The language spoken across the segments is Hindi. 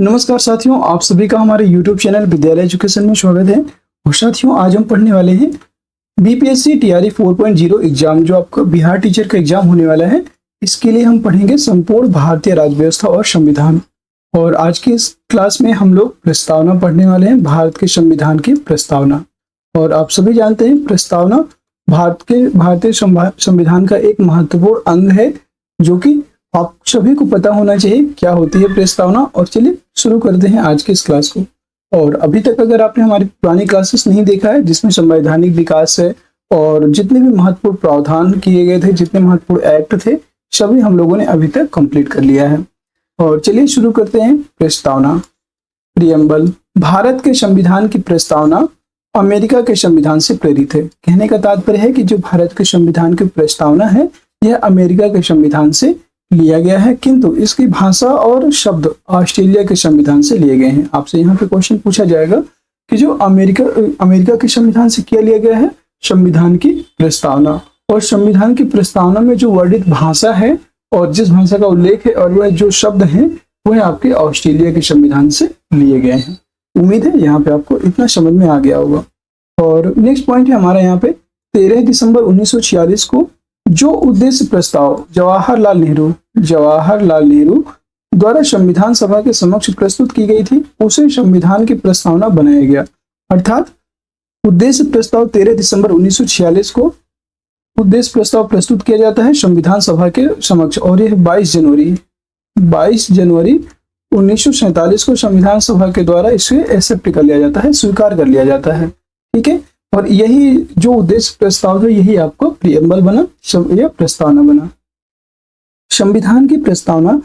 नमस्कार साथियों, आप सभी का हमारे YouTube चैनल विद्यालय एजुकेशन में स्वागत है। और साथियों, आज हम पढ़ने वाले हैं बीपीएससी टीआरई 4.0 एग्जाम, जो आपका बिहार टीचर का एग्जाम होने वाला है। इसके लिए हम पढ़ेंगे संपूर्ण भारतीय राज्य व्यवस्था और संविधान। और आज की इस क्लास में हम लोग प्रस्तावना पढ़ने वाले हैं, भारत के संविधान की प्रस्तावना। और आप सभी जानते हैं प्रस्तावना भारतीय संविधान का एक महत्वपूर्ण अंग है, जो कि आप सभी को पता होना चाहिए क्या होती है प्रस्तावना। और चलिए शुरू करते हैं आज के इस क्लास को। और अभी तक अगर आपने हमारी पुरानी क्लासेस नहीं देखा है, जिसमें संवैधानिक विकास है और जितने भी महत्वपूर्ण प्रावधान किए गए थे, जितने महत्वपूर्ण एक्ट थे, सभी हम लोगों ने अभी तक कंप्लीट कर लिया है। और चलिए शुरू करते हैं प्रस्तावना। प्रियम्बल। भारत के संविधान की प्रस्तावना अमेरिका के संविधान से प्रेरित है। कहने का तात्पर्य है कि जो भारत के संविधान की प्रस्तावना है, यह अमेरिका के संविधान से लिया गया है, किंतु इसकी भाषा और शब्द ऑस्ट्रेलिया के संविधान से लिए गए हैं। आपसे यहाँ पे क्वेश्चन पूछा जाएगा कि जो अमेरिका के संविधान से क्या लिया गया है, संविधान की प्रस्तावना। और संविधान की प्रस्तावना में जो वर्णित भाषा है और जिस भाषा का उल्लेख है और वह जो शब्द हैं, वह आपके ऑस्ट्रेलिया के संविधान से लिए गए हैं। उम्मीद है यहाँ पे आपको इतना समझ में आ गया होगा। और नेक्स्ट पॉइंट है हमारा यहाँ पे 13 दिसंबर 1946 को जो उद्देश्य प्रस्ताव जवाहरलाल नेहरू द्वारा संविधान सभा के समक्ष प्रस्तुत की गई थी, उसे संविधान की प्रस्तावना बनाया गया। अर्थात उद्देश्य प्रस्ताव 13 दिसंबर 1946 को उद्देश्य प्रस्ताव प्रस्तुत किया जाता है संविधान सभा के समक्ष, और यह 22 जनवरी 1947 को संविधान सभा के द्वारा इसे एक्सेप्ट कर लिया जाता है, स्वीकार कर लिया जाता है। ठीक है, और यही जो उद्देश्य प्रस्ताव है, यही आपको प्रियम्बल बना, यह प्रस्तावना बना। संविधान की प्रस्तावना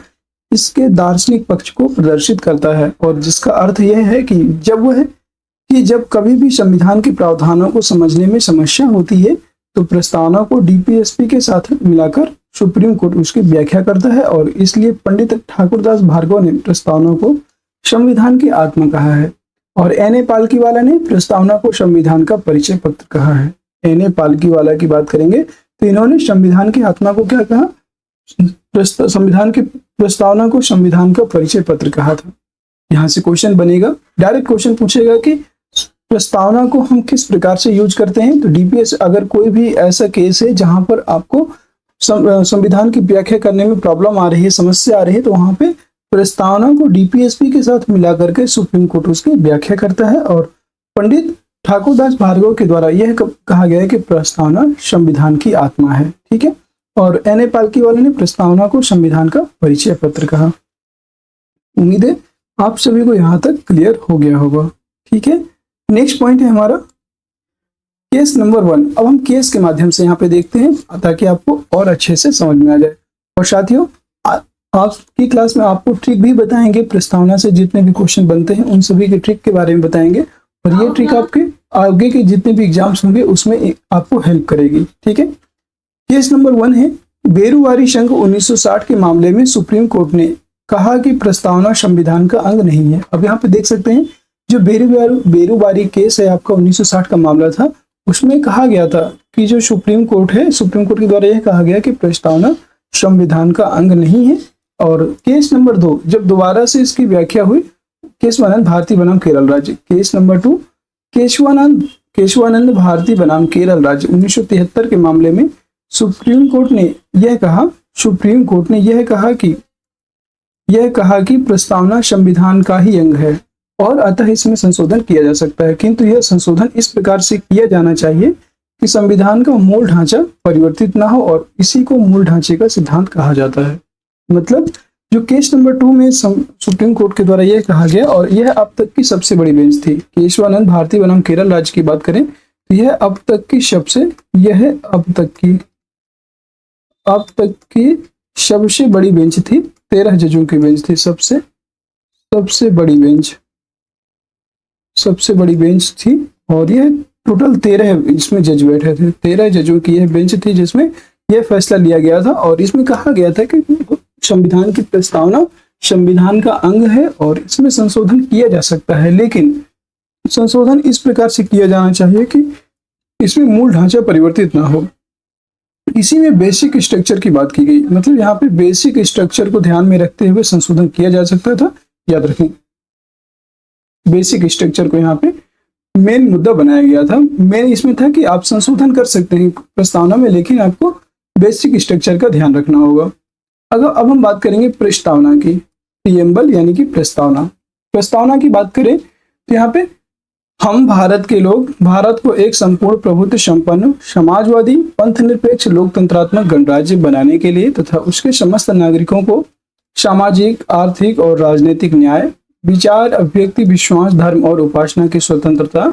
इसके दार्शनिक पक्ष को प्रदर्शित करता है, और जिसका अर्थ यह है कि जब कभी भी संविधान के प्रावधानों को समझने में समस्या होती है, तो प्रस्तावना को डीपीएसपी के साथ मिलाकर सुप्रीम कोर्ट उसकी व्याख्या करता है। और इसलिए पंडित ठाकुरदास भार्गव ने प्रस्तावना को संविधान की आत्मा कहा है, और एन.ए. पालकीवाला ने प्रस्तावना को संविधान का परिचय पत्र कहा है। एन.ए. पालकीवाला की बात करेंगे तो इन्होंने संविधान की आत्मा को क्या कहा, संविधान की प्रस्तावना को संविधान का परिचय पत्र कहा था। यहाँ से क्वेश्चन बनेगा, डायरेक्ट क्वेश्चन पूछेगा कि प्रस्तावना को हम किस प्रकार से यूज करते हैं। तो डीपीएस अगर कोई भी ऐसा केस है जहां पर आपको संविधान की व्याख्या करने में प्रॉब्लम आ रही है, समस्या आ रही है, तो वहां पे प्रस्तावना को डीपीएसपी के साथ मिला करके सुप्रीम कोर्ट उसकी व्याख्या करता है। और पंडित ठाकुरदास भार्गव के द्वारा यह कहा गया है कि प्रस्तावना संविधान की आत्मा है। ठीक है, और एन.ए. पालकीवाला ने प्रस्तावना को संविधान का परिचय पत्र कहा। उम्मीद है आप सभी को यहाँ तक क्लियर हो गया होगा। ठीक है, नेक्स्ट पॉइंट है हमारा केस नंबर 1। अब हम केस के माध्यम से यहाँ पे देखते हैं, ताकि आपको और अच्छे से समझ में आ जाए। और साथियों, आपकी क्लास में आपको ट्रिक भी बताएंगे, प्रस्तावना से जितने भी क्वेश्चन बनते हैं उन सभी के ट्रिक के बारे में बताएंगे, और ये ट्रिक आपके आगे के जितने भी एग्जाम्स होंगे उसमें आपको हेल्प करेगी। ठीक है, केस नंबर 1 है बेरुवारी संघ 1960 के मामले में सुप्रीम कोर्ट ने कहा कि प्रस्तावना संविधान का अंग नहीं है। अब यहाँ पे देख सकते हैं, जो बेरुवारी केस है आपका 1960 का मामला था, उसमें कहा गया था कि जो सुप्रीम कोर्ट है, सुप्रीम कोर्ट के द्वारा यह कहा गया कि प्रस्तावना संविधान का अंग नहीं है। और केस नंबर 2, जब दोबारा से इसकी व्याख्या हुई, केशवानंद भारती बनाम केरल राज्य। केस नंबर 2 केशवानंद भारती बनाम केरल राज्य 1973 के मामले में सुप्रीम कोर्ट ने यह कहा कि प्रस्तावना संविधान का ही अंग है, और अतः इसमें संशोधन किया जा सकता है, किंतु यह संशोधन इस प्रकार से किया जाना चाहिए कि संविधान का मूल ढांचा परिवर्तित ना हो, और इसी को मूल ढांचे का सिद्धांत कहा जाता है। मतलब जो केस नंबर 2 में सुप्रीम कोर्ट के द्वारा यह कहा गया, और यह अब तक की सबसे बड़ी बेंच थी। केशवानंद भारती बनाम केरल राज्य की बात करें तो यह अब तक की सबसे बड़ी बेंच थी। 13 जजों की बेंच थी, सबसे बड़ी बेंच थी। और यह टोटल 13 इसमें जज बैठे थे। 13 जजों की यह बेंच थी, जिसमें यह फैसला लिया गया था। और इसमें कहा गया था कि संविधान की प्रस्तावना संविधान का अंग है, और इसमें संशोधन किया जा सकता है, लेकिन संशोधन इस प्रकार से किया जाना चाहिए कि इसमें मूल ढांचा परिवर्तित ना हो। इसी में बेसिक स्ट्रक्चर की बात की गई, मतलब यहाँ पे बेसिक स्ट्रक्चर को ध्यान में रखते हुए संशोधन किया जा सकता था। याद रखें, बेसिक स्ट्रक्चर को यहाँ पे मेन मुद्दा बनाया गया था। मेन इसमें था कि आप संशोधन कर सकते हैं प्रस्तावना में, लेकिन आपको बेसिक स्ट्रक्चर का ध्यान रखना होगा। अगर अब हम बात करेंगे प्रस्तावना की, प्रीएम्बल यानी कि प्रस्तावना। प्रस्तावना की बात करें तो यहाँ पे हम भारत के लोग भारत को एक संपूर्ण प्रभुत्व संपन्न समाजवादी पंथ निरपेक्ष लोकतंत्रात्मक गणराज्य बनाने के लिए तथा उसके समस्त नागरिकों को सामाजिक, आर्थिक और राजनीतिक न्याय, विचार, अभिव्यक्ति, विश्वास, धर्म और उपासना की स्वतंत्रता,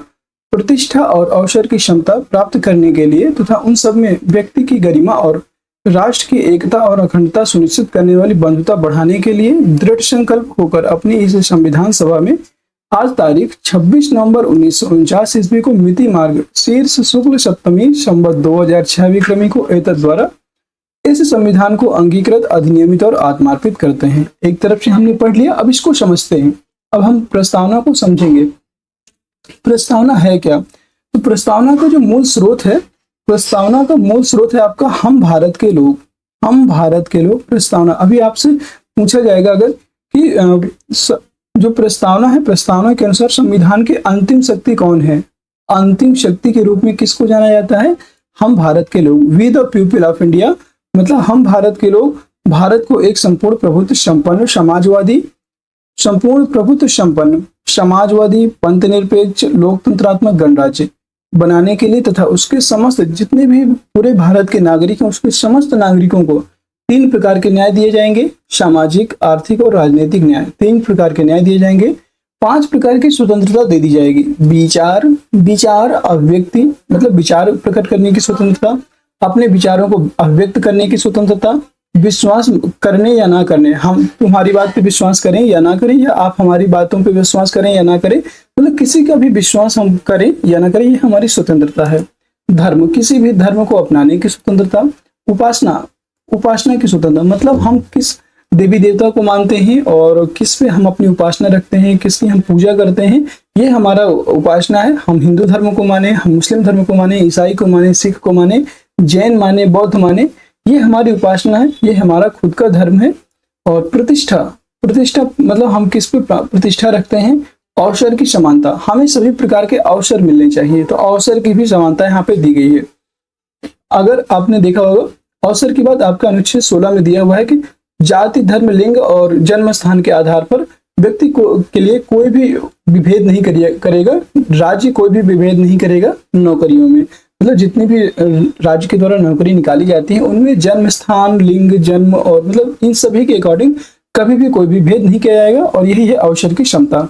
प्रतिष्ठा और अवसर की क्षमता प्राप्त करने के लिए तथा उन सब में व्यक्ति की गरिमा और राष्ट्र की एकता और अखंडता सुनिश्चित करने वाली बंधुता बढ़ाने के लिए दृढ़ संकल्प होकर अपनी इस संविधान सभा में आज तारीख 26 नवंबर 1949 ईस्वी को मिति मार्ग शीर्ष शुक्ल सप्तमी संवत 2006 विक्रमी को एतद द्वारा इस संविधान को अंगीकृत, अधिनियमित और आत्मार्पित करते हैं। एक तरफ से हमने पढ़ लिया, अब इसको समझते हैं। अब हम प्रस्तावना को समझेंगे। प्रस्तावना है क्या? तो प्रस्तावना का जो मूल स्रोत है, प्रस्तावना का मूल स्रोत है आपका हम भारत के लोग। हम भारत के लोग प्रस्तावना, अभी आपसे पूछा जाएगा अगर कि जो प्रस्तावना है, प्रस्तावना के अनुसार संविधान की अंतिम शक्ति कौन है? अंतिम शक्ति के रूप में किसको जाना जाता है? हम भारत के लोग, we the people of India. मतलब हम भारत के लोग भारत को एक संपूर्ण प्रभुत्व संपन्न समाजवादी पंथ निरपेक्ष लोकतंत्रात्मक गणराज्य बनाने के लिए तथा उसके समस्त जितने भी पूरे भारत के नागरिक हैं उसके समस्त नागरिकों को 3 प्रकार के न्याय दिए जाएंगे। सामाजिक, आर्थिक और राजनीतिक न्याय, 3 प्रकार के न्याय दिए जाएंगे। 5 प्रकार की स्वतंत्रता दे दी जाएगी। विचार अभिव्यक्ति मतलब विचार प्रकट करने की स्वतंत्रता, अपने विचारों को अभिव्यक्त करने की स्वतंत्रता, विश्वास करने या ना करने, हम तुम्हारी बात पे विश्वास करें या ना करें, या आप हमारी बातों पे विश्वास करें या ना करें, मतलब किसी का भी विश्वास हम करें या ना करें, ये हमारी स्वतंत्रता है। धर्म, किसी भी धर्म को अपनाने की स्वतंत्रता। उपासना की स्वतंत्रता, मतलब हम किस देवी देवता को मानते हैं और किस पे हम अपनी उपासना रखते हैं, किसकी हम पूजा करते हैं, ये हमारा उपासना है। हम हिंदू धर्म को माने, हम मुस्लिम धर्म को माने, ईसाई को माने, सिख को माने, जैन माने, बौद्ध माने, ये हमारी उपासना है, ये हमारा खुद का धर्म है। और प्रतिष्ठा मतलब हम किस पे प्रतिष्ठा रखते हैं? अवसर की समानता, हमें सभी प्रकार के अवसर मिलने चाहिए, तो अवसर की भी समानता यहाँ पे दी गई है। अगर आपने देखा होगा अवसर की बात आपका अनुच्छेद 16 में दिया हुआ है कि जाति, धर्म, लिंग और जन्म स्थान के आधार पर व्यक्ति के लिए कोई भी विभेद नहीं करेगा, राज्य कोई भी विभेद नहीं करेगा नौकरियों में। मतलब जितनी भी राज्य के द्वारा नौकरी निकाली जाती है उनमें जन्म स्थान, लिंग, जन्म और मतलब इन सभी के अकॉर्डिंग कभी भी कोई भी भेद नहीं किया जाएगा। और यही है अवसर की क्षमता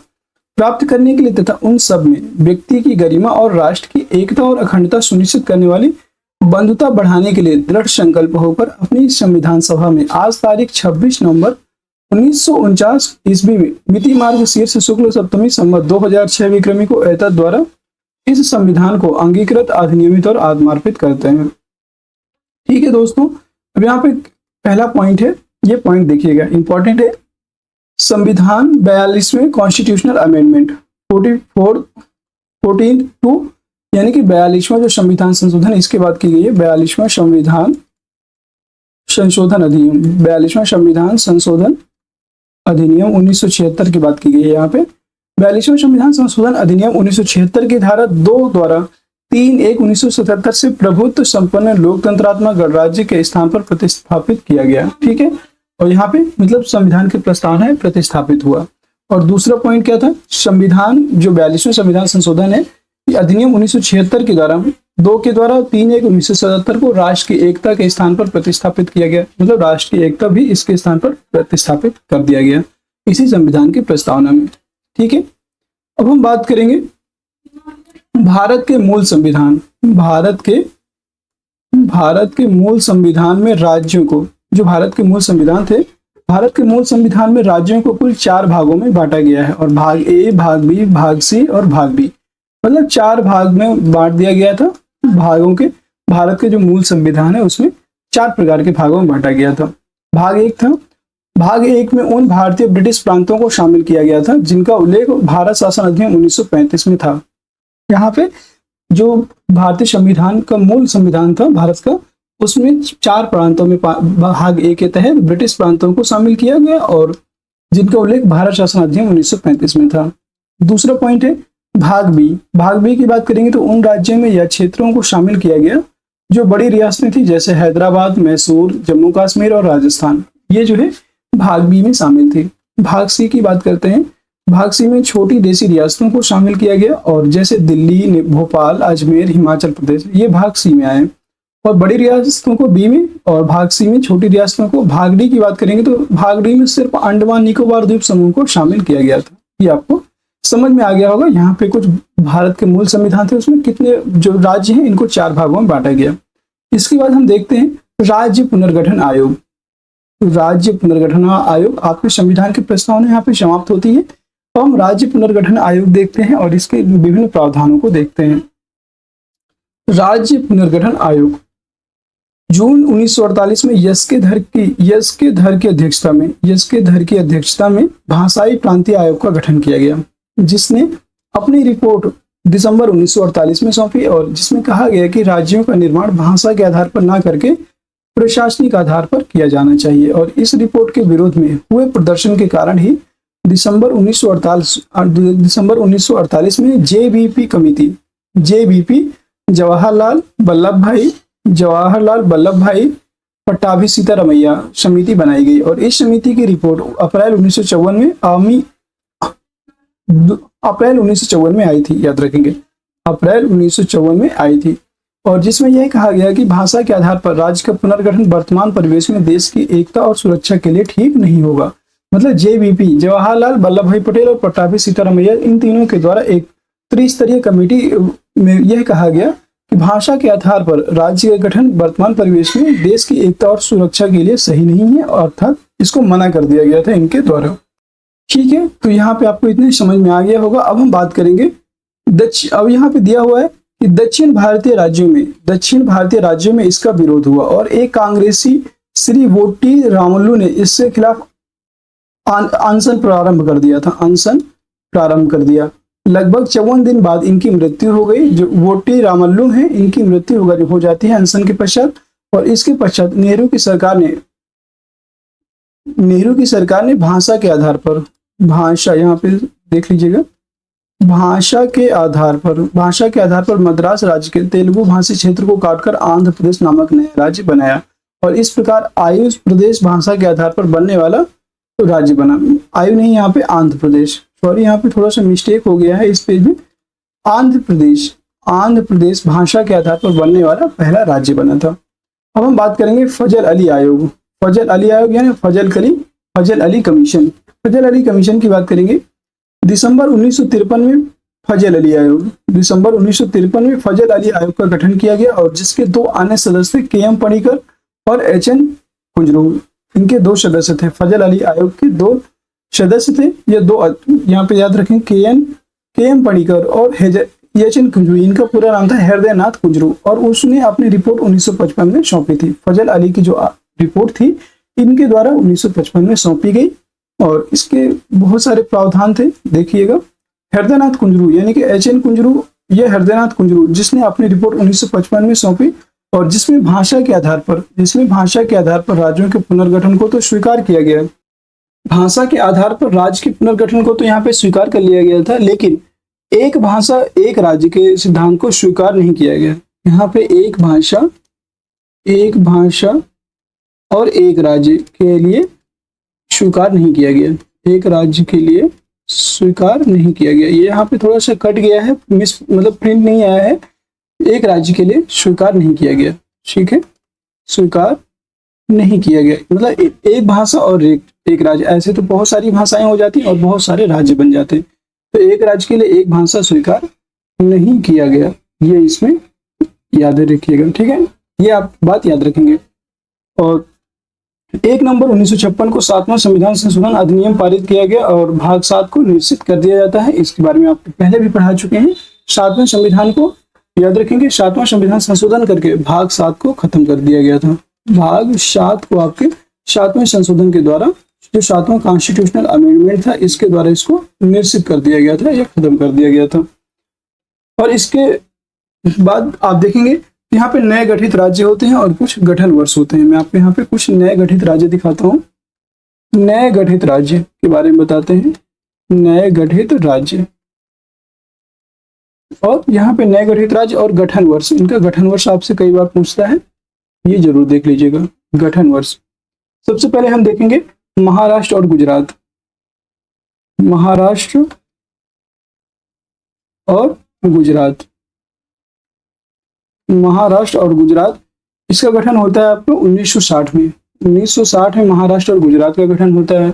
प्राप्त करने के लिए तथा उन सब में व्यक्ति की गरिमा और राष्ट्र की एकता और अखंडता सुनिश्चित करने वाली बंधुता बढ़ाने के लिए दृढ़ संकल्प होकर अपनी संविधान सभा में आज तारीख 26 नवंबर 1949 ईस्वी में मिति मार्ग शीर्ष शुक्ल सप्तमी संवत 2006 विक्रमी को एतद द्वारा इस संविधान को अंगीकृत, अधिनियमित और आत्मार्पित करते हैं। ठीक है दोस्तों, अब यहाँ पे पहला पॉइंट है, ये पॉइंट देखिएगा, इंपॉर्टेंट है। संविधान 42वें कॉन्स्टिट्यूशनल अमेंडमेंट 14(2) यानी कि 42वां जो संविधान संशोधन इसके बाद की गई है, 42वां संविधान संशोधन अधिनियम, 42वां संविधान संशोधन अधिनियम 1976 की बात की गई है। यहाँ पे 42वां संविधान संशोधन अधिनियम 1976 की धारा 2 द्वारा 3/1/1977 से प्रभुत्व संपन्न लोकतंत्रात्मक गणराज्य के स्थान पर प्रतिस्थापित किया गया। ठीक है, और यहाँ पे मतलब संविधान की प्रस्तावना है प्रतिस्थापित हुआ। और दूसरा पॉइंट क्या था? संविधान जो 42वां संविधान संशोधन है अधिनियम 1976 के द्वारा 2 के द्वारा 3/1/1977 को राष्ट्र की एकता के स्थान पर प्रतिस्थापित किया गया। मतलब राष्ट्र की एकता भी इसके स्थान पर प्रतिस्थापित कर दिया गया इसी संविधान की प्रस्तावना में। ठीक है, अब हम बात करेंगे भारत के मूल संविधान। भारत के मूल संविधान में राज्यों को, जो भारत के मूल संविधान थे, भारत के मूल संविधान में राज्यों को कुल 4 भागों में बांटा गया है। और भाग ए, भाग बी, भाग सी और भाग बी, मतलब 4 भाग में बांट दिया गया था भागों के। भारत के जो मूल संविधान है उसमें 4 प्रकार के भागों में बांटा गया था। भाग 1 था, भाग 1 में उन भारतीय ब्रिटिश प्रांतों को शामिल किया गया था जिनका उल्लेख भारत शासन अधिनियम 1935 में था। यहाँ पे जो भारतीय संविधान का मूल संविधान था भारत का, उसमें 4 प्रांतों में भाग ए के तहत ब्रिटिश प्रांतों को शामिल किया गया और जिनका उल्लेख भारत शासन अधिनियम 1935 में था। दूसरा पॉइंट है भाग बी। भाग बी की बात करेंगे तो उन राज्यों में या क्षेत्रों को शामिल किया गया जो बड़ी रियासतें थी, जैसे हैदराबाद, मैसूर, जम्मू कश्मीर और राजस्थान, ये जो है भाग बी में शामिल थी। भाग सी की बात करते हैं। भाग सी में छोटी देशी रियासतों को शामिल किया गया, और जैसे दिल्ली, भोपाल, अजमेर, हिमाचल प्रदेश, ये भाग सी में आए। और बड़ी रियासतों को बी में और भाग सी में छोटी रियासतों को भाग डी की बात करेंगे तो भाग डी में सिर्फ अंडमान निकोबार द्वीप समूह को शामिल किया गया था। ये आपको समझ में आ गया होगा। यहाँ पे कुछ भारत के मूल संविधान थे, उसमें कितने जो राज्य हैं इनको 4 भागों में बांटा गया। इसके बाद हम देखते हैं राज्य पुनर्गठन आयोग। राज्य पुनर्गठन आयोग आपके संविधान की प्रस्तावना यहाँ पे समाप्त होती है, तो हम राज्य पुनर्गठन आयोग देखते हैं और इसके विभिन्न प्रावधानों को देखते हैं। राज्य पुनर्गठन आयोग जून 1948 में यस्केधर की अध्यक्षता में भाषाई प्रांतीय आयोग का गठन किया गया, जिसने अपनी रिपोर्ट दिसंबर 1948 में सौंपी, और जिसमें कहा गया कि राज्यों का निर्माण भाषा के आधार पर ना करके प्रशासनिक आधार पर किया जाना चाहिए। और इस रिपोर्ट के विरोध में हुए प्रदर्शन के कारण ही दिसंबर 1948 में जेबीपी कमेटी, जवाहरलाल वल्लभ भाई पट्टाभी सीतारमैया समिति बनाई गई, और इस समिति की रिपोर्ट अप्रैल 1954 में आई थी। याद रखेंगे, अप्रैल 1954 में आई थी, और जिसमें यह कहा गया कि भाषा के आधार पर राज्य का पुनर्गठन वर्तमान परिवेश में देश की एकता और सुरक्षा के लिए ठीक नहीं होगा। मतलब जेबीपी, जवाहरलाल वल्लभ भाई पटेल और पट्टाभी सीतारमैया, इन तीनों के द्वारा एक त्रिस्तरीय कमेटी में यह कहा गया कि भाषा के आधार पर राज्य का गठन वर्तमान परिवेश में देश की एकता और सुरक्षा के लिए सही नहीं है, अर्थात इसको मना कर दिया गया था इनके द्वारा। ठीक है, तो यहाँ पे आपको इतने समझ में आ गया होगा। अब हम बात करेंगे अब यहाँ पे दिया हुआ है कि दक्षिण भारतीय राज्यों में इसका विरोध हुआ, और एक कांग्रेसी श्री वोटी रामुलु ने इसके खिलाफ अनशन प्रारंभ कर दिया। लगभग 54 दिन बाद इनकी मृत्यु हो गई। जो वोटी रामुलु हैं, इनकी मृत्यु हो जाती है अनशन के पश्चात, और इसके पश्चात नेहरू की सरकार ने भाषा के आधार पर, भाषा यहाँ पे देख लीजिएगा, भाषा के आधार पर मद्रास राज्य के तेलुगु भाषी क्षेत्र को काटकर आंध्र प्रदेश नामक नया राज्य बनाया, और इस प्रकार आयुष प्रदेश भाषा के आधार पर बनने वाला तो राज्य बना। आयु नहीं, यहाँ पे आंध्र प्रदेश, सॉरी यहाँ पे थोड़ा सा मिस्टेक हो गया है इस पेज में। आंध्र प्रदेश भाषा के आधार पर बनने वाला पहला राज्य बना था। अब हम बात करेंगे फजल अली आयोग यानी फजल अली कमीशन की बात करेंगे। दिसंबर 1953 में फजल अली आयोग का गठन किया गया, और जिसके 2 अन्य सदस्य थे, के.एम. पणिकर और एच.एन. कुंजरू। इनके 2 सदस्य थे, फजल अली आयोग के 2 सदस्य थे। ये 2 यहाँ पे याद रखें, के.एम. पणिकर और एच.एन. कुंजरू। इनका पूरा नाम था हृदयनाथ कुंजरू, और उसने अपनी रिपोर्ट 1955 में सौंपी थी। फजल अली की जो रिपोर्ट थी इनके द्वारा 1955 में सौंपी गई, और इसके बहुत सारे प्रावधान थे, देखिएगा। हृदयनाथ कुंजरू यानी कि एच.एन. कुंजरू, यह हृदयनाथ कुंजरू जिसने अपनी रिपोर्ट 1955 में सौंपी, और जिसमें भाषा के आधार पर राज्यों के पुनर्गठन को तो स्वीकार किया गया। भाषा के आधार पर राज्य के पुनर्गठन को तो यहाँ पे स्वीकार कर लिया गया था, लेकिन एक भाषा एक राज्य के सिद्धांत को स्वीकार नहीं किया गया। यहाँ पे एक भाषा और एक राज्य के लिए स्वीकार नहीं किया गया, एक राज्य के लिए स्वीकार नहीं किया गया। ये यहाँ पे थोड़ा सा कट गया है, मतलब प्रिंट नहीं आया है। एक राज्य के लिए स्वीकार नहीं किया गया, ठीक है, स्वीकार नहीं किया गया, मतलब एक भाषा और एक राज्य। ऐसे तो बहुत सारी भाषाएं हो जाती और बहुत सारे राज्य बन जाते, तो एक राज्य के लिए एक भाषा स्वीकार नहीं किया गया, ये इसमें याद रखिएगा, ठीक है, ये आप बात याद रखेंगे। और 1 नवंबर 1956 को 7वां संविधान संशोधन अधिनियम पारित किया गया, और भाग 7 को निश्चित कर दिया जाता है। इसके बारे में आप पहले भी पढ़ा चुके हैं। 7वें संविधान को याद रखेंगे, 7वां संविधान संशोधन करके भाग 7 को खत्म कर दिया गया था। भाग 7 को आपके 7वें संशोधन के द्वारा, जो 7वां कॉन्स्टिट्यूशनल अमेंडमेंट था, इसके द्वारा इसको निश्चित कर दिया गया था, यह खत्म कर दिया गया था। और इसके बाद आप देखेंगे यहाँ पे नए गठित राज्य होते हैं और कुछ गठन वर्ष होते हैं। मैं आपको यहाँ पे कुछ नए गठित राज्य दिखाता हूँ। नए गठित राज्य के बारे में बताते हैं। नए गठित राज्य और यहाँ पे नए गठित राज्य और गठन वर्ष, इनका गठन वर्ष आपसे कई बार पूछता है, ये जरूर देख लीजिएगा गठन वर्ष। सबसे पहले हम देखेंगे महाराष्ट्र और गुजरात। महाराष्ट्र और गुजरात, महाराष्ट्र और गुजरात, इसका गठन होता है आपको 1960 में। 1960 में महाराष्ट्र और गुजरात का गठन होता है।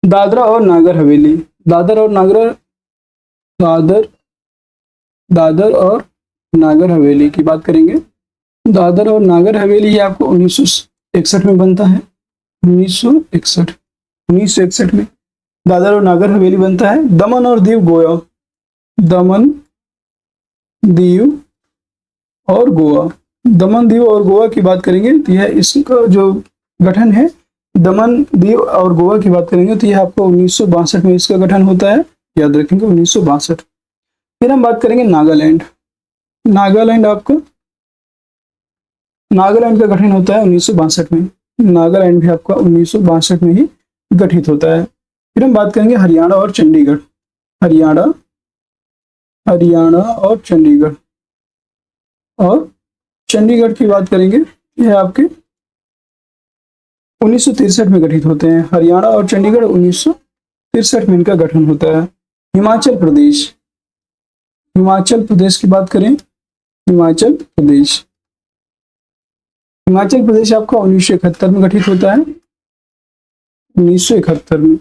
दादरा और नागर हवेली, दादर और नागर हवेली की बात करेंगे। दादर और नागर हवेली ये आपको 1961 में बनता है। 1961 में दादर और नागर हवेली बनता है। दमन और दीव गोवा, दमन दीव और गोवा, दमन दीव और गोवा की बात करेंगे तो यह इसका जो गठन है, दमन दीव और गोवा की बात करेंगे तो यह आपको 1962 में इसका गठन होता है, याद रखेंगे 1962। फिर हम बात करेंगे नागालैंड। नागालैंड आपका, नागालैंड का गठन होता है 1962 में। नागालैंड भी आपका 1962 में ही गठित होता है। फिर हम बात करेंगे हरियाणा और चंडीगढ़। हरियाणा और चंडीगढ़, और चंडीगढ़ की बात करेंगे, यह आपके 1963 में गठित होते हैं। हरियाणा और चंडीगढ़ 1963 में इनका गठन होता है। हिमाचल प्रदेश, हिमाचल प्रदेश की बात करें, हिमाचल प्रदेश, हिमाचल प्रदेश आपका 1971 में गठित होता है। 1971 में,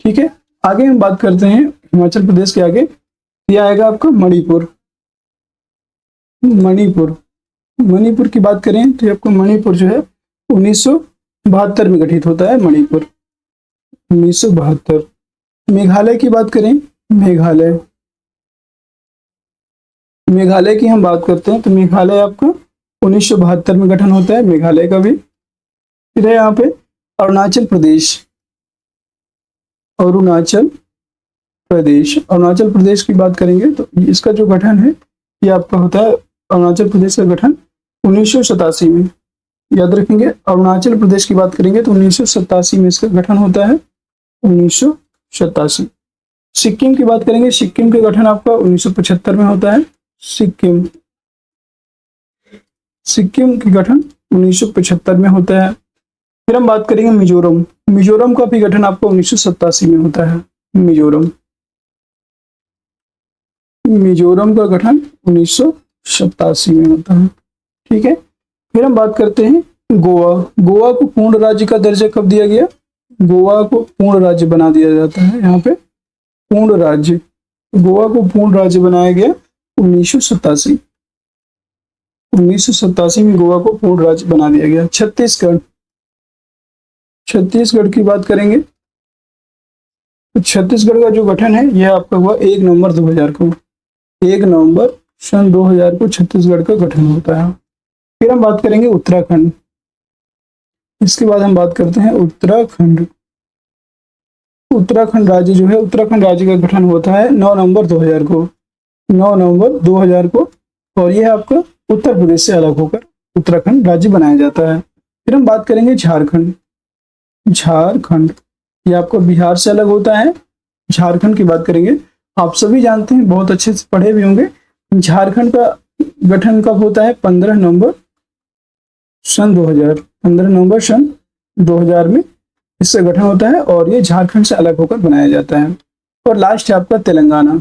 ठीक है। आगे हम बात करते हैं हिमाचल प्रदेश के आगे, यह आएगा आपका मणिपुर। मणिपुर, मणिपुर की बात करें तो आपको मणिपुर जो है 1972 में गठित होता है। मणिपुर 1972। मेघालय की बात करें, मेघालय, मेघालय की हम बात करते हैं तो मेघालय आपका 1972 में गठन होता है, मेघालय का भी। फिर है यहाँ पे अरुणाचल प्रदेश। अरुणाचल प्रदेश, अरुणाचल प्रदेश की बात करेंगे तो इसका जो गठन है ये आपका होता है, अरुणाचल प्रदेश का गठन 1987 में, याद रखेंगे। अरुणाचल प्रदेश की बात करेंगे तो 1987 में इसका गठन होता है, 1987। सिक्किम की बात करेंगे, सिक्किम का गठन आपका 1975 में होता है। सिक्किम, सिक्किम की गठन 1975 में होता है। फिर हम बात करेंगे मिजोरम। मिजोरम का भी गठन आपको 1987 में होता है। मिजोरम, मिजोरम का गठन 1987 में होता है, ठीक है। फिर हम बात करते हैं गोवा। गोवा को पूर्ण राज्य का दर्जा कब दिया गया? गोवा को पूर्ण राज्य बना दिया जाता है, यहाँ पे पूर्ण राज्य, गोवा को पूर्ण राज्य बनाया गया 1987। 1987 में गोवा को पूर्ण राज्य बना दिया गया। छत्तीसगढ़, छत्तीसगढ़ की बात करेंगे तो छत्तीसगढ़ का जो गठन है यह आपका हुआ 1 नवंबर 2000 को। 1 नवंबर सन 2000 को छत्तीसगढ़ का गठन होता है। फिर हम बात करेंगे उत्तराखंड। इसके बाद हम बात करते हैं उत्तराखंड। उत्तराखंड राज्य जो है, उत्तराखंड राज्य का गठन होता है 9 नवंबर 2000 को। 9 नवंबर 2000 को, और यह आपका उत्तर प्रदेश से अलग होकर उत्तराखंड राज्य बनाया जाता है। फिर हम बात करेंगे झारखंड। झारखंड ये आपको बिहार से अलग होता है। झारखंड की बात करेंगे, आप सभी जानते हैं, बहुत अच्छे से पढ़े भी होंगे। झारखंड का गठन कब होता है? 15 नवंबर सन 2000। 15 नवंबर सन 2000 में इससे गठन होता है और ये झारखंड से अलग होकर बनाया जाता है। और लास्ट है आपका तेलंगाना।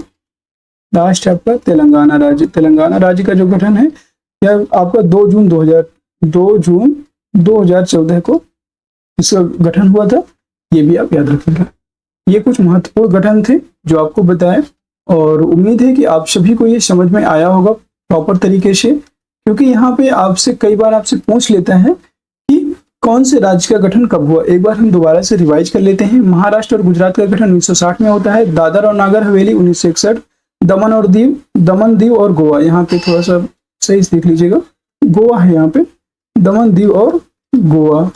लास्ट है आपका तेलंगाना राज्य। तेलंगाना राज्य का जो गठन है यह आपका 2 जून 2014 को इसका गठन हुआ था। ये भी आप याद रखिएगा। ये कुछ महत्वपूर्ण गठन थे जो आपको बताएं, और उम्मीद है कि आप सभी को ये समझ में आया होगा प्रॉपर तरीके से, क्योंकि यहाँ पे आपसे कई बार आपसे पूछ लेता है कि कौन से राज्य का गठन कब हुआ। एक बार हम दोबारा से रिवाइज कर लेते हैं। महाराष्ट्र और गुजरात का गठन 1960 में होता है। दादर और नागर हवेली 1961। दमन दीव और गोवा, यहाँ पे थोड़ा सा सही से देख लीजिएगा, गोवा है यहाँ पे, दमन दीव और गोवा,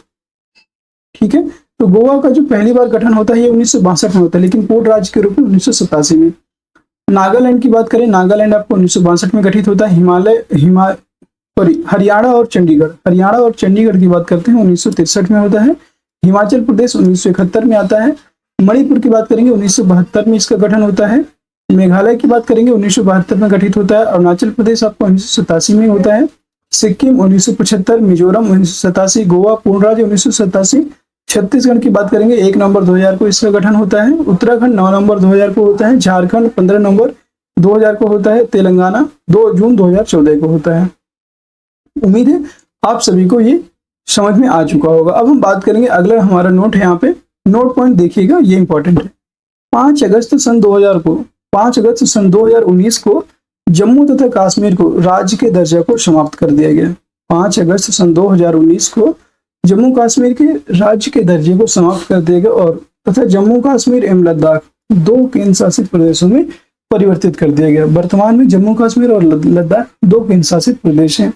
ठीक है। तो गोवा का जो पहली बार गठन होता है ये 1962 में होता है, लेकिन पूर्ण राज्य के रूप में 1987 में। नागालैंड की बात करें, नागालैंड आपको 1962 में गठित होता है। हरियाणा और चंडीगढ़ की बात करते हैं 1963 में होता है। हिमाचल प्रदेश 1971 में आता है। मणिपुर की बात करेंगे 1972 में इसका गठन होता है। मेघालय की बात करेंगे 1972 में गठित होता है। अरुणाचल प्रदेश आपको 1987 में होता है। सिक्किम 1975, मिजोरम 1987, गोवा पूर्ण राज्य 1987। छत्तीसगढ़ की बात करेंगे 1 नवंबर 2000 को इसका गठन होता है। उत्तराखंड 9 नवंबर 2000 को होता है। झारखंड 15 नवंबर 2000 को होता है। तेलंगाना 2 जून 2014 को होता है। उम्मीद है आप सभी को ये समझ में आ चुका होगा। अब हम बात करेंगे, अगला हमारा नोट है यहाँ पे, नोट पॉइंट देखिएगा, ये इंपॉर्टेंट है। 5 अगस्त सन 2019 को जम्मू तथा कश्मीर को राज्य के दर्जा को समाप्त कर दिया गया। 5 अगस्त सन 2019 को जम्मू कश्मीर के राज्य के दर्जे को समाप्त कर दिया गया और तथा जम्मू कश्मीर एवं लद्दाख 2 केंद्र शासित प्रदेशों में परिवर्तित कर दिया गया। वर्तमान में जम्मू कश्मीर और लद्दाख 2 केंद्र शासित प्रदेश हैं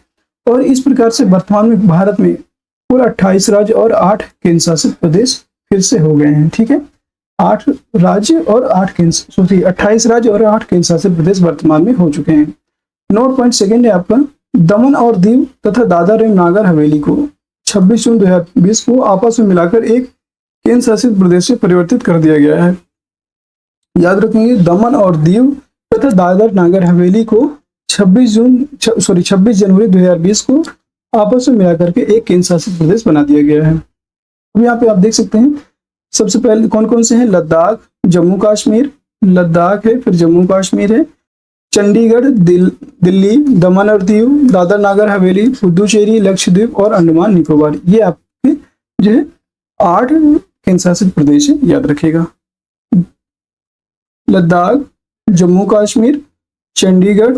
और इस प्रकार से वर्तमान में भारत में कुल 28 राज्य और 8 केंद्र शासित प्रदेश फिर से हो गए हैं। ठीक है, 28 राज्य और 8 केंद्र शासित प्रदेश वर्तमान में हो चुके हैं। नोट पॉइंट सेकंड है आपका, दमन और दीव तथा दादर एवं नागर हवेली को 26 जून 2020 को आपस में मिलाकर एक केंद्र शासित प्रदेश से परिवर्तित कर दिया गया है। याद रखेंगे, दमन और दीव तथा दादर नागर हवेली को 26 जनवरी 2020 को आपस में मिलाकर के एक केंद्र शासित प्रदेश बना दिया गया है। अब यहाँ पे आप देख सकते हैं, सबसे पहले कौन कौन से हैं, लद्दाख, जम्मू कश्मीर, लद्दाख है, फिर जम्मू कश्मीर है, चंडीगढ़, दिल्ली, दमन और दीव, दादर नागर हवेली, पुडुचेरी, लक्षद्वीप और अंडमान निकोबार। ये आपके जो है 8 केंद्र शासित प्रदेश है, याद रखिएगा। लद्दाख, जम्मू कश्मीर, चंडीगढ़,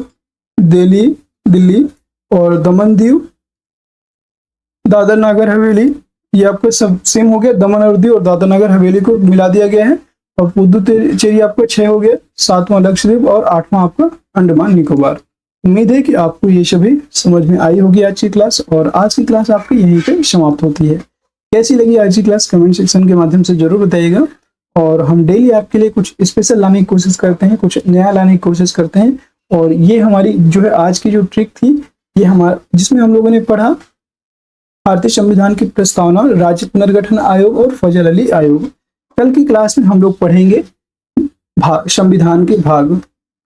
दिल्ली और दमन दीव, दादर नागर हवेली, ये आपका सब सेम हो गया। दमन और दीव और दादर नागर हवेली को मिला दिया गया है और पुडुचेरी आपका 6 हो गया, 7वां लक्षद्वीप और 8वां आपका अंडमान निकोबार। उम्मीद है कि आपको ये सभी समझ में आई होगी आज की क्लास, और आज की क्लास आपकी यहीं पे समाप्त होती है। कैसी लगी आज की क्लास कमेंट सेक्शन के माध्यम से जरूर बताइएगा। और हम डेली आपके लिए कुछ स्पेशल लाने की कोशिश करते हैं, कुछ नया लाने की कोशिश करते हैं। और ये हमारी जो है आज की जो ट्रिक थी, ये हमारा जिसमें हम लोगों ने पढ़ा भारतीय संविधान की प्रस्तावना, राज्य पुनर्गठन आयोग और फजल अली आयोग। कल की क्लास में हम लोग पढ़ेंगे संविधान के भाग।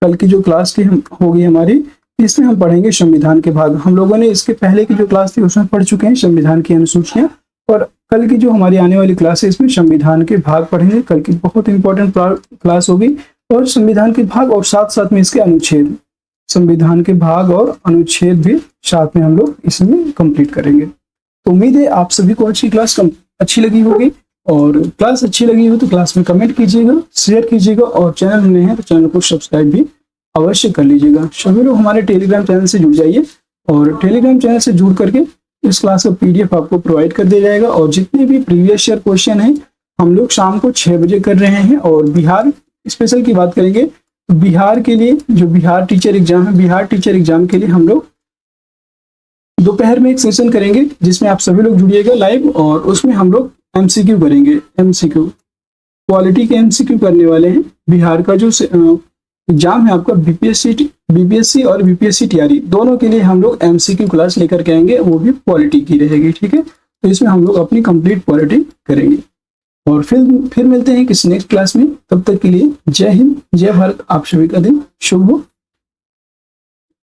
कल की जो क्लास की होगी हमारी, इसमें हम पढ़ेंगे संविधान के भाग। हम लोगों ने इसके पहले की जो क्लास थी उसमें पढ़ चुके हैं संविधान की अनुसूचियां, और कल की जो हमारी आने वाली क्लास है इसमें संविधान के भाग पढ़ेंगे। कल की बहुत इंपॉर्टेंट क्लास होगी, और संविधान के भाग और साथ साथ में इसके अनुच्छेद, संविधान के भाग और अनुच्छेद भी साथ में हम लोग इसमें कंप्लीट करेंगे। तो उम्मीद है आप सभी को अच्छी क्लास अच्छी लगी होगी, और क्लास अच्छी लगी हो तो क्लास में कमेंट कीजिएगा, शेयर कीजिएगा, और चैनल में है तो चैनल को सब्सक्राइब भी अवश्य कर लीजिएगा। सभी लोग हमारे टेलीग्राम चैनल से जुड़ जाइए, और टेलीग्राम चैनल से जुड़ करके इस क्लास का PDF आपको प्रोवाइड कर दिया जाएगा। और जितने भी प्रीवियस ईयर क्वेश्चन हैं हम लोग शाम को 6 बजे कर रहे हैं। और बिहार स्पेशल की बात करेंगे तो बिहार के लिए जो बिहार टीचर एग्जाम है, बिहार टीचर एग्जाम के लिए हम लोग दोपहर में एक सेशन करेंगे जिसमें आप सभी लोग जुड़िएगा लाइव, और उसमें हम लोग MCQ करेंगे। MCQ क्वालिटी के MCQ करने वाले हैं। बिहार का जो एग्जाम है आपका BPSC और BPSC TRE दोनों के लिए हम लोग MCQ क्लास लेकर के आएंगे, वो भी क्वालिटी की रहेगी। ठीक है, तो इसमें हम लोग अपनी कंप्लीट क्वालिटी करेंगे। और फिर मिलते हैं किसी नेक्स्ट क्लास में। तब तक के लिए जय हिंद, जय भारत। आप सभी का दिन शुभ हो।